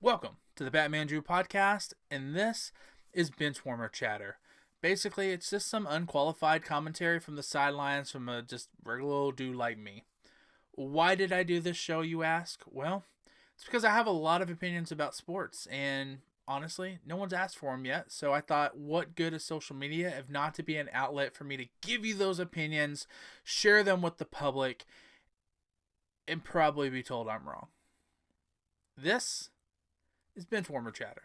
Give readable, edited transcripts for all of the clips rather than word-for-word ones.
Welcome to the Batman Drew podcast, and this is Benchwarmer chatter. Basically, it's just some unqualified commentary from the sidelines from a just regular old dude like me. Why did I do this show, you ask? Well, it's because I have a lot of opinions about sports, and honestly, no one's asked for them yet, so I thought, what good is social media if not to be an outlet for me to give you those opinions, share them with the public, and probably be told I'm wrong. This is Benchwarmer chatter.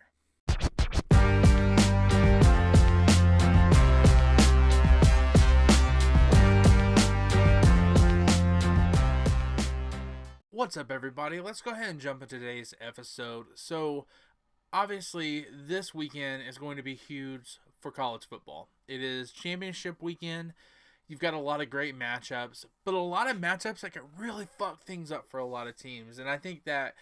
What's up, everybody? Let's go ahead and jump into today's episode. So, obviously, this weekend is going to be huge for college football. It is championship weekend. You've got a lot of great matchups, but a lot of matchups that can really fuck things up for a lot of teams. And I think that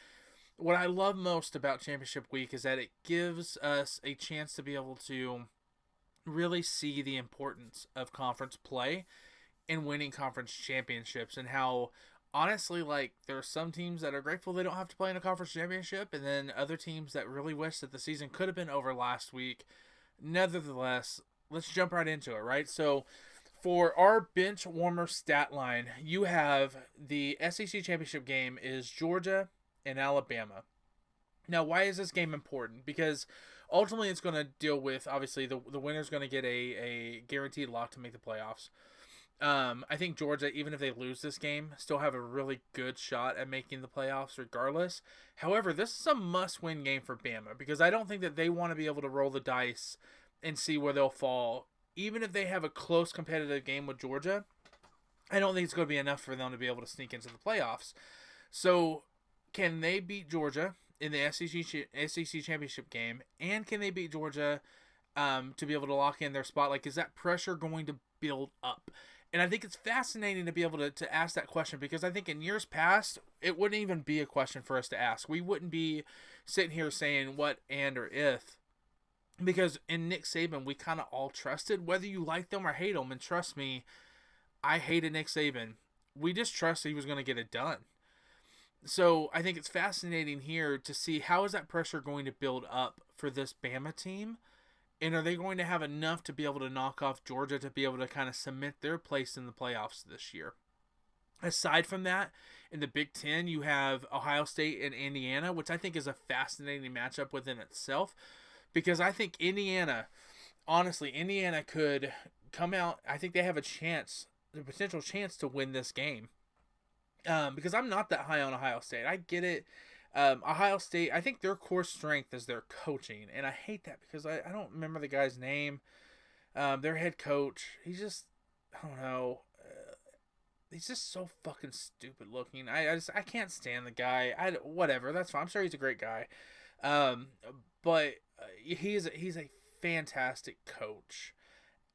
what I love most about championship week is that it gives us a chance to be able to really see the importance of conference play and winning conference championships, and how honestly, like, there are some teams that are grateful they don't have to play in a conference championship, and then other teams that really wish that the season could have been over last week. Nevertheless, let's jump right into it, right? So for our bench warmer stat line, you have the SEC championship game is Georgia and Alabama. Now, why is this game important? Because ultimately it's going to deal with, obviously, the winner's going to get a guaranteed lock to make the playoffs. I think Georgia, even if they lose this game, still have a really good shot at making the playoffs regardless. However, this is a must-win game for Bama, because I don't think that they want to be able to roll the dice and see where they'll fall. Even if they have a close competitive game with Georgia, I don't think it's going to be enough for them to be able to sneak into the playoffs. So, can they beat Georgia in the SEC championship game, and can they beat Georgia to be able to lock in their spot? Like, is that pressure going to build up? And I think it's fascinating to be able to ask that question, because I think in years past, it wouldn't even be a question for us to ask. We wouldn't be sitting here saying what, and, or if, because in Nick Saban, we kind of all trusted, whether you like them or hate them. And trust me, I hated Nick Saban. We just trusted he was going to get it done. So I think it's fascinating here to see how is that pressure going to build up for this Bama team, and are they going to have enough to be able to knock off Georgia to be able to kind of cement their place in the playoffs this year. Aside from that, in the Big Ten, you have Ohio State and Indiana, which I think is a fascinating matchup within itself, because I think Indiana could come out. I think they have the potential chance to win this game. Because I'm not that high on Ohio State. I get it. Ohio State, I think their core strength is their coaching. And I hate that because I don't remember the guy's name. Their head coach, I don't know. He's just so fucking stupid looking. I can't stand the guy. Whatever, that's fine. I'm sure he's a great guy. But he's a fantastic coach.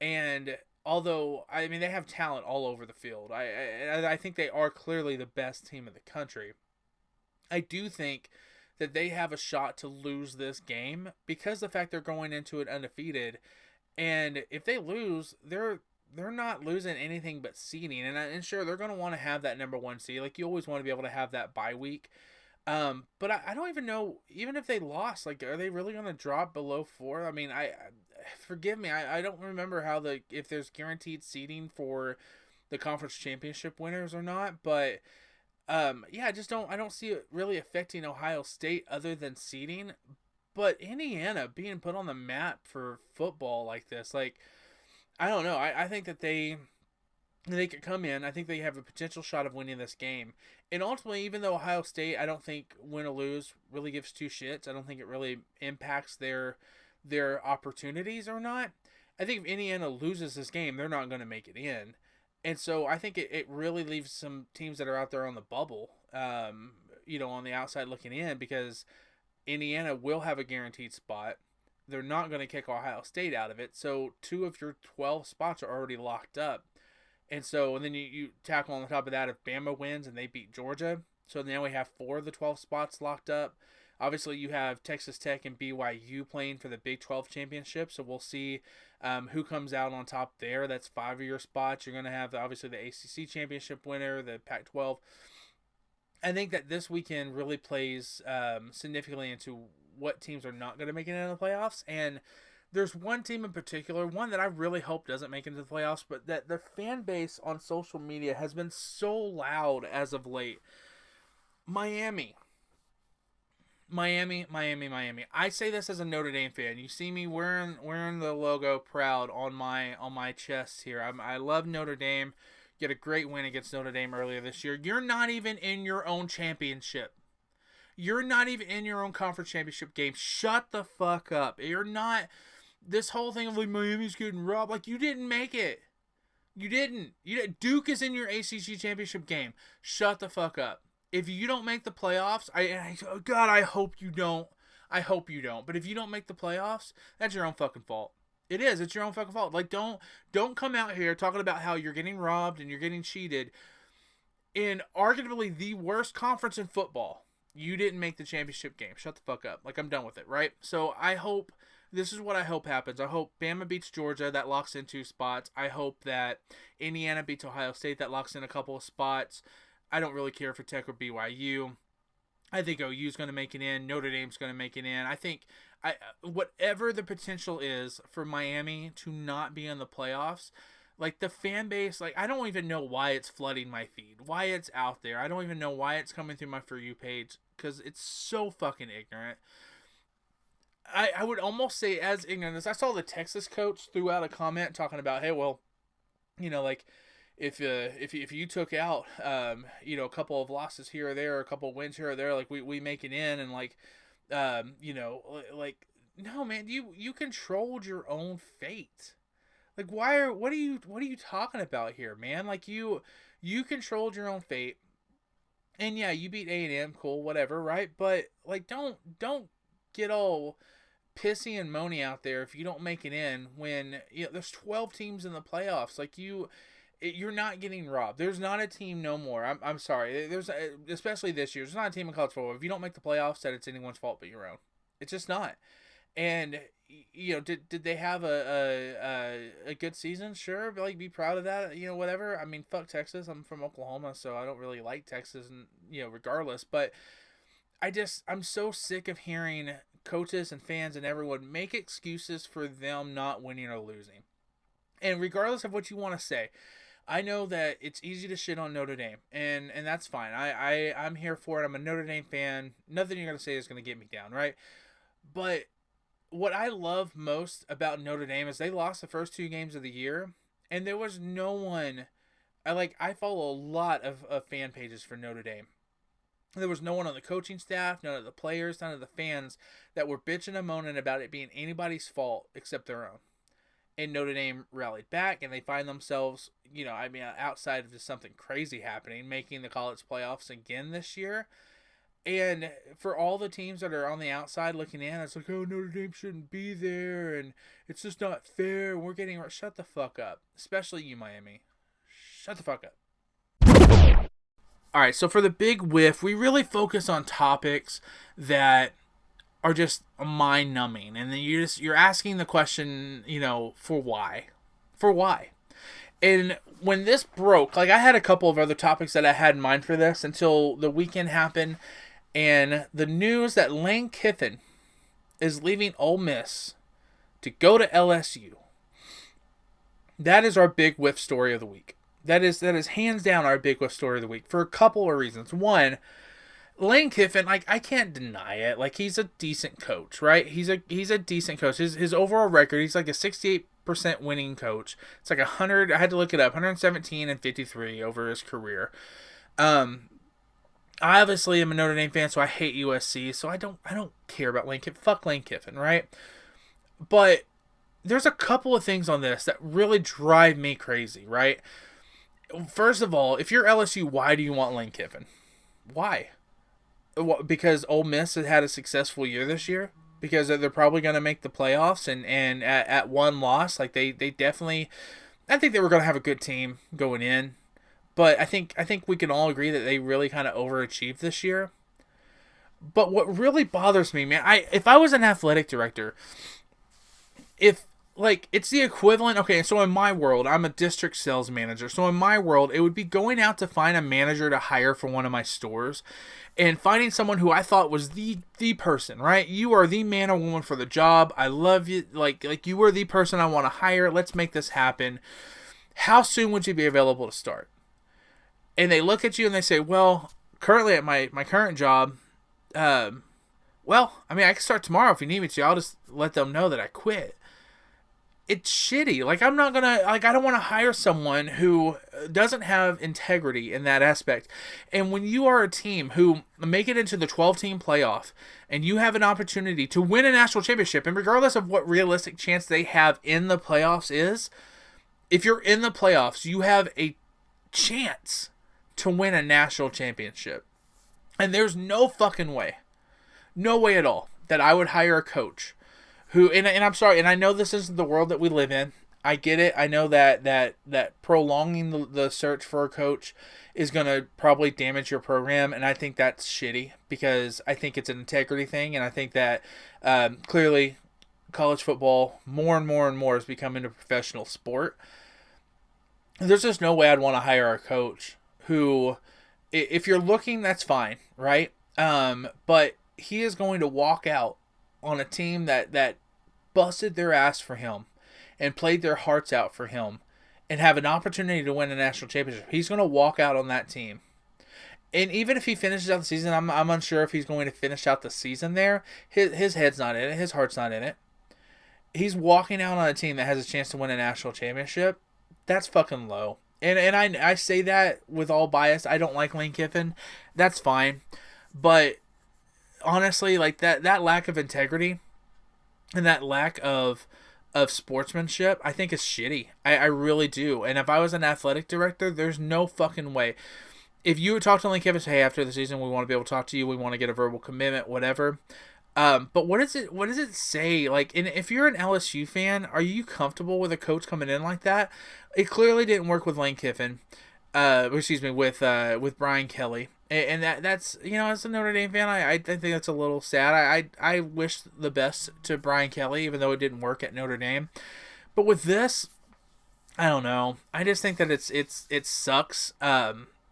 And although, I mean, they have talent all over the field. I think they are clearly the best team in the country. I do think that they have a shot to lose this game because the fact they're going into it undefeated. And if they lose, they're not losing anything but seeding. And sure, they're going to want to have that number one seed. Like, you always want to be able to have that bye week. But I don't even know, even if they lost, like, are they really going to drop below 4? I mean, forgive me, I don't remember if there's guaranteed seeding for the conference championship winners or not, but yeah, I don't see it really affecting Ohio State other than seeding. But Indiana being put on the map for football like this, like, I don't know, I think that they could come in. I think they have a potential shot of winning this game. And ultimately, even though Ohio State, I don't think win or lose really gives two shits. I don't think it really impacts their opportunities or not. I think if Indiana loses this game, they're not going to make it in. And so I think it really leaves some teams that are out there on the bubble, on the outside looking in, because Indiana will have a guaranteed spot. They're not going to kick Ohio State out of it. So 2 of your 12 spots are already locked up. And then you tackle on the top of that if Bama wins and they beat Georgia. So now we have 4 of the 12 spots locked up. Obviously, you have Texas Tech and BYU playing for the Big 12 championship. So we'll see who comes out on top there. That's 5 of your spots. You're going to have, obviously, the ACC championship winner, the Pac-12. I think that this weekend really plays significantly into what teams are not going to make it into the playoffs. And there's one team in particular, one that I really hope doesn't make it into the playoffs, but that the fan base on social media has been so loud as of late. Miami. Miami, Miami, Miami. I say this as a Notre Dame fan. You see me wearing the logo proud on my chest here. I love Notre Dame. Get a great win against Notre Dame earlier this year. You're not even in your own championship. You're not even in your own conference championship game. Shut the fuck up. You're not. This whole thing of like Miami's getting robbed. Like, you didn't make it. You didn't. Duke is in your ACC championship game. Shut the fuck up. If you don't make the playoffs, God, I hope you don't. I hope you don't. But if you don't make the playoffs, that's your own fucking fault. It is. It's your own fucking fault. Like, don't come out here talking about how you're getting robbed and you're getting cheated in arguably the worst conference in football. You didn't make the championship game. Shut the fuck up. Like, I'm done with it, right? So I hope, this is what I hope happens. I hope Bama beats Georgia. That locks in 2 spots. I hope that Indiana beats Ohio State. That locks in a couple of spots. I don't really care for Tech or BYU. I think OU's going to make it in. Notre Dame's going to make it in. I think whatever the potential is for Miami to not be in the playoffs, like the fan base, like I don't even know why it's flooding my feed, why it's out there. I don't even know why it's coming through my For You page because it's so fucking ignorant. I would almost say as ignorant as I saw the Texas coach threw out a comment talking about, hey, well, like if you took out a couple of losses here or there, a couple of wins here or there, like we make it in, and like like no, man, you controlled your own fate. Like what are you talking about here, man? Like you controlled your own fate. And yeah, you beat A&M, cool, whatever, right? But like don't get all pissy and moany out there if you don't make it in when there's 12 teams in the playoffs. Like you're not getting robbed. There's not a team no more. I'm sorry. Especially this year. There's not a team in college football. If you don't make the playoffs, that it's anyone's fault but your own. It's just not. And did they have a good season? Sure, but like be proud of that. Whatever. I mean, fuck Texas. I'm from Oklahoma, so I don't really like Texas, and regardless. But I'm so sick of hearing coaches and fans and everyone make excuses for them not winning or losing. And regardless of what you want to say, I know that it's easy to shit on Notre Dame, and that's fine. I'm here for it. I'm a Notre Dame fan. Nothing you're going to say is going to get me down, right? But what I love most about Notre Dame is they lost the first 2 games of the year, and there was no one. I follow a lot of fan pages for Notre Dame. There was no one on the coaching staff, none of the players, none of the fans that were bitching and moaning about it being anybody's fault except their own. And Notre Dame rallied back, and they find themselves, outside of just something crazy happening, making the college playoffs again this year. And for all the teams that are on the outside looking in, it's like, oh, Notre Dame shouldn't be there, and it's just not fair. We're getting... Shut the fuck up. Especially you, Miami. Shut the fuck up. All right, so for the big whiff, we really focus on topics that are just mind-numbing, and then you're asking the question, for why? For why? And when this broke, I had a couple of other topics that I had in mind for this until the weekend happened, and the news that Lane Kiffin is leaving Ole Miss to go to LSU. That is our big whiff story of the week. That is hands down our big whiff story of the week for a couple of reasons. One, Lane Kiffin, I can't deny it. He's a decent coach, right? He's a decent coach. His overall record, he's like a 68% winning coach. It's like 100. I had to look it up. 117 and 53 over his career. I obviously am a Notre Dame fan, so I hate USC. So I don't care about Lane Kiffin. Fuck Lane Kiffin, right? But there's a couple of things on this that really drive me crazy, right? First of all, if you're LSU, why do you want Lane Kiffin? Why? Because Ole Miss had a successful year this year? Because they're probably going to make the playoffs, and at one loss, they definitely, I think they were going to have a good team going in, but I think we can all agree that they really kind of overachieved this year. But what really bothers me, man, if I was an athletic director, if like, it's the equivalent. Okay, so in my world, I'm a district sales manager. So in my world, it would be going out to find a manager to hire for one of my stores and finding someone who I thought was the person, right? You are the man or woman for the job. I love you. Like you are the person I want to hire. Let's make this happen. How soon would you be available to start? And they look at you and they say, well, currently at my current job, well, I mean, I can start tomorrow if you need me to. I'll just let them know that I quit. It's shitty. Like, I'm not gonna, like, I don't want to hire someone who doesn't have integrity in that aspect. And when you are a team who make it into the 12-team playoff and you have an opportunity to win a national championship, and regardless of what realistic chance they have in the playoffs is, if you're in the playoffs, you have a chance to win a national championship. And there's no fucking way, no way at all, that I would hire a coach who, and I'm sorry, and I know this isn't the world that we live in. I get it. I know that prolonging the search for a coach is going to probably damage your program, and I think that's shitty because I think it's an integrity thing, and I think that clearly college football more and more is becoming a professional sport. There's just no way I'd want to hire a coach who, if you're looking, that's fine, right? But he is going to walk out on a team that busted their ass for him and played their hearts out for him and have an opportunity to win a national championship. He's going to walk out on that team. And even if he finishes out the season, I'm unsure if he's going to finish out the season there. His head's not in it. His heart's not in it. He's walking out on a team that has a chance to win a national championship. That's fucking low. And I say that with all bias. I don't like Lane Kiffin. That's fine. But honestly, like that lack of integrity and that lack of sportsmanship, I think is shitty. I really do. And if I was an athletic director, there's no fucking way. If you would talk to Lane Kiffin, say, hey, after the season, we want to be able to talk to you. We want to get a verbal commitment, whatever. But what does it say? Like, if you're an LSU fan, are you comfortable with a coach coming in like that? It clearly didn't work with Lane Kiffin. With Brian Kelly. And that's, you know, as a Notre Dame fan, I think that's a little sad. I wish the best to Brian Kelly, even though it didn't work at Notre Dame. But with this, I don't know. I just think that it sucks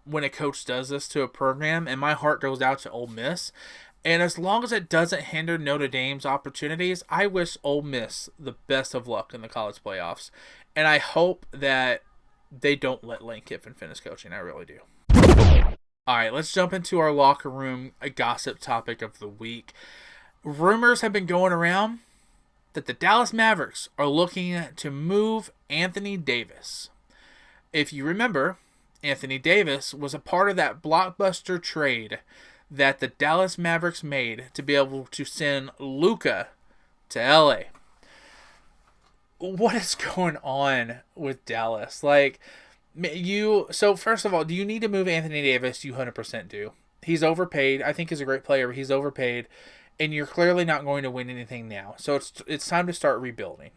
when a coach does this to a program, and my heart goes out to Ole Miss. And as long as it doesn't hinder Notre Dame's opportunities, I wish Ole Miss the best of luck in the college playoffs. And I hope that they don't let Lane Kiffin finish coaching. I really do. All right, let's jump into our locker room gossip topic of the week. Rumors have been going around that the Dallas Mavericks are looking to move Anthony Davis. If you remember, Anthony Davis was a part of that blockbuster trade that the Dallas Mavericks made to be able to send Luka to LA. What is going on with Dallas? Like, so first of all, do you need to move Anthony Davis? You 100% do. He's overpaid. I think he's a great player, but he's overpaid, and you're clearly not going to win anything now. So it's time to start rebuilding.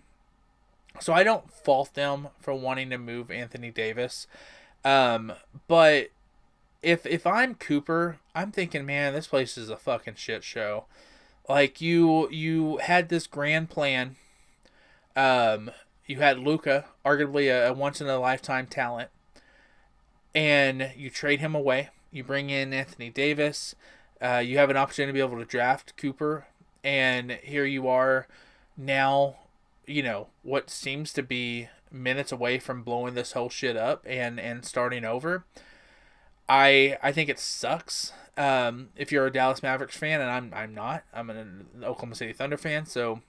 So I don't fault them for wanting to move Anthony Davis. But if I'm Cooper, I'm thinking, man, this place is a fucking shit show. Like, you had this grand plan. You had Luka, arguably a once-in-a-lifetime talent, and you trade him away. You bring in Anthony Davis. You have an opportunity to be able to draft Cooper, and here you are now, you know, what seems to be minutes away from blowing this whole shit up and starting over. I think it sucks if you're a Dallas Mavericks fan, and I'm not. I'm an Oklahoma City Thunder fan, so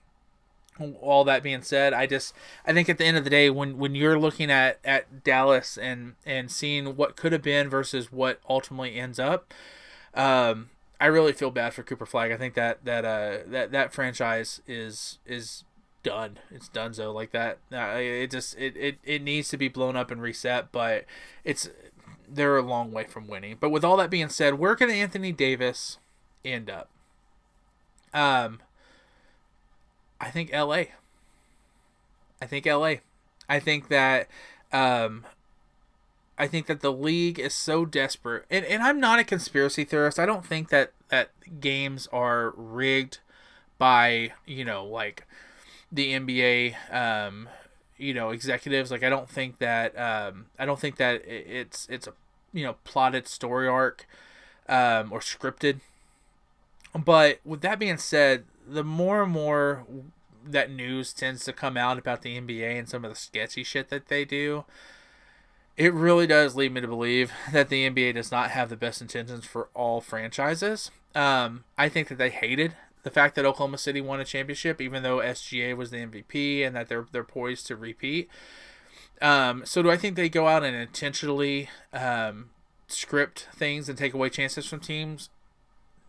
all that being said, I think at the end of the day, when you're looking at Dallas and seeing what could have been versus what ultimately ends up, I really feel bad for Cooper Flagg. I think that franchise is done. It's donezo like that. It needs to be blown up and reset, but they're a long way from winning. But with all that being said, where can Anthony Davis end up? I think LA. I think that the league is so desperate. And I'm not a conspiracy theorist. I don't think that games are rigged by, you know, like the NBA, executives. Like, I don't think that it's a plotted story arc or scripted. But with that being said, the more and more that news tends to come out about the NBA and some of the sketchy shit that they do, it really does lead me to believe that the NBA does not have the best intentions for all franchises. I think that they hated the fact that Oklahoma City won a championship, even though SGA was the MVP and that they're poised to repeat. So do I think they go out and intentionally script things and take away chances from teams?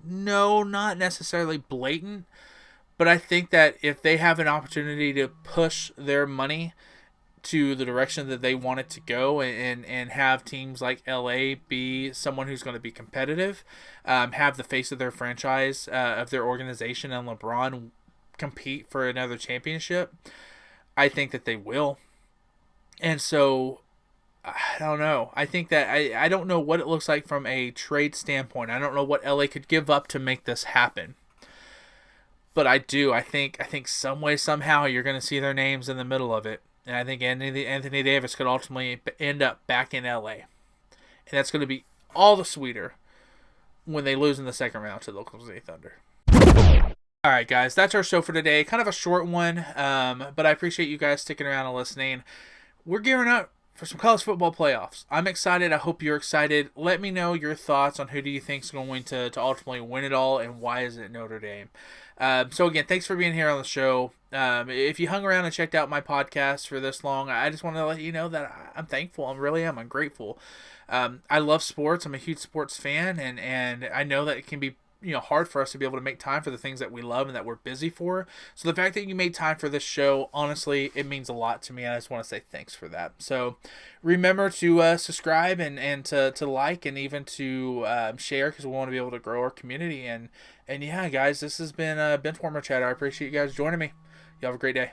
No, not necessarily blatant, but I think that if they have an opportunity to push their money to the direction that they want it to go, and have teams like LA be someone who's going to be competitive, have the face of their franchise, of their organization, and LeBron compete for another championship, I think that they will. And so I don't know. I think that I don't know what it looks like from a trade standpoint. I don't know what LA could give up to make this happen. But I do. I think some way, somehow, you're going to see their names in the middle of it. And I think Anthony Davis could ultimately end up back in LA. And that's going to be all the sweeter when they lose in the second round to the Oklahoma City Thunder. All right, guys. That's our show for today. Kind of a short one, but I appreciate you guys sticking around and listening. We're gearing up for some college football playoffs. I'm excited. I hope you're excited. Let me know your thoughts on who do you think is going to ultimately win it all, and why is it Notre Dame. So again, thanks for being here on the show. If you hung around and checked out my podcast for this long, I just want to let you know that I'm thankful. I'm grateful. I love sports. I'm a huge sports fan, and I know that it can be hard for us to be able to make time for the things that we love and that we're busy for. So the fact that you made time for this show, honestly, it means a lot to me, and I just want to say thanks for that. So remember to subscribe and to like, and even to share, because we want to be able to grow our community. And yeah, guys, this has been Benchwarmer Chat. I appreciate you guys joining me. You have a great day.